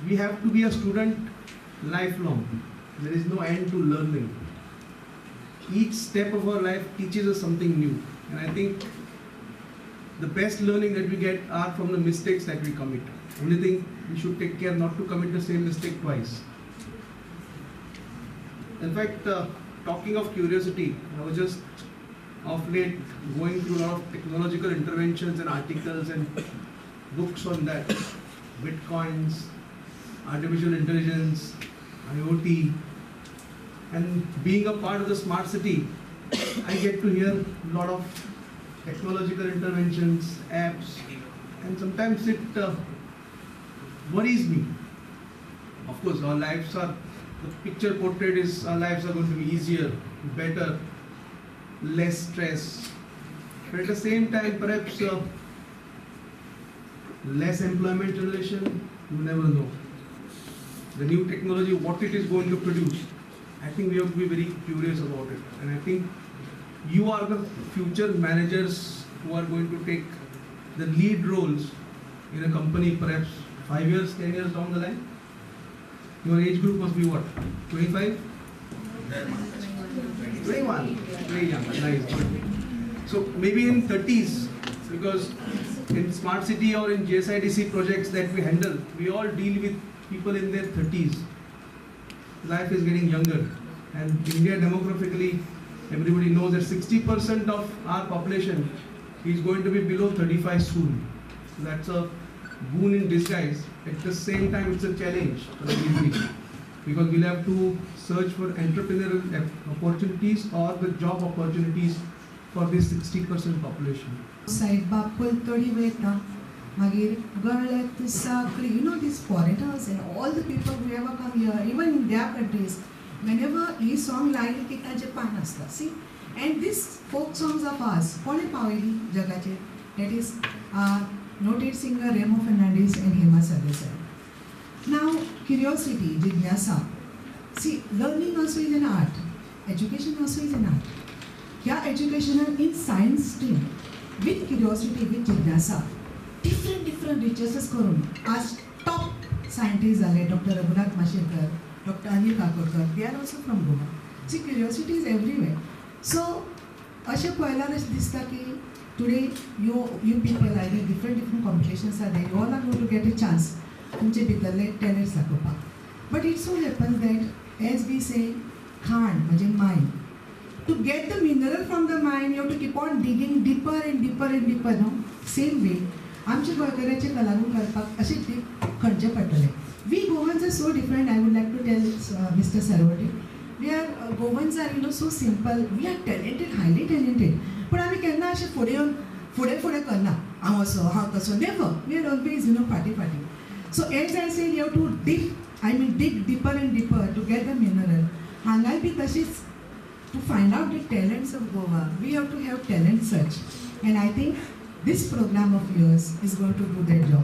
we have to be a student lifelong. There is no end to learning. Each step of our life teaches us something new. And I think the best learning that we get are from the mistakes that we commit. Only thing, we should take care not to commit the same mistake twice. In fact, talking of curiosity, I was just of late going through a lot of technological interventions and articles and books on that. Bitcoins, artificial intelligence, IoT, and being a part of the smart city, I get to hear a lot of technological interventions, apps, and sometimes it worries me. Of course, our lives are, the picture portrayed is our lives are going to be easier, better, less stress, but at the same time, perhaps less employment generation, you never know. The new technology, what it is going to produce, I think we have to be very curious about it. And I think you are the future managers who are going to take the lead roles in a company perhaps 5 years, 10 years down the line. Your age group must be what? 25? 21. Very young. Nice. Good. So maybe in 30s, because in Smart City or in GSIDC projects that we handle, we all deal with people in their 30s. Life is getting younger. And India demographically, everybody knows that 60% of our population is going to be below 35 soon. So that's a boon in disguise. At the same time, it's a challenge for the community, because we'll have to search for entrepreneurial opportunities or the job opportunities for this 60% population. Saibba Pultodi Veta, Magir Garlet Sakri, you know, these foreigners and all the people who ever come here, even in their countries, whenever a song like Japan, see, and these folk songs of ours, Pone Pavili Jagache, that is noted singer Remo Fernandez and Hema Sadesai. Now, curiosity, jignasa. See, learning also is an art. Education also is an art. Yeah, educational in science stream with curiosity, with jignasa. Different researches करून आज top scientists are like Dr. Raghunath Mashirkar, Dr. Anil Kakorkar. They are also from Goa. See, curiosity is everywhere. So, अशें पळयल्यार दिसता की today you people are in different competitions are there. You all are going to get a chance. तुमचे भितरले talents दाखोवपाक. But it so happens that as we say, खाण म्हणजे mind. To get the mineral from the mine, you have to keep on digging deeper and deeper and deeper. No, same way. आमचे गोंयकारांचे कलागूण करपाक अशें deep खणचें पडटलें. We Goans are so different. I would like to tell Mr. Sarvati. We are Goans are, you know, so simple. We are talented, highly talented. But आमी केन्ना अशें फुडें करना. हांव असो, हांव तसो. Never. We are always, you know, party. So as I said, you have to dig deeper and deeper to get the mineral. Hangai bhi tashis, to find out the talents of Goa, we have to have talent search. And I think this program of yours is going to do that job.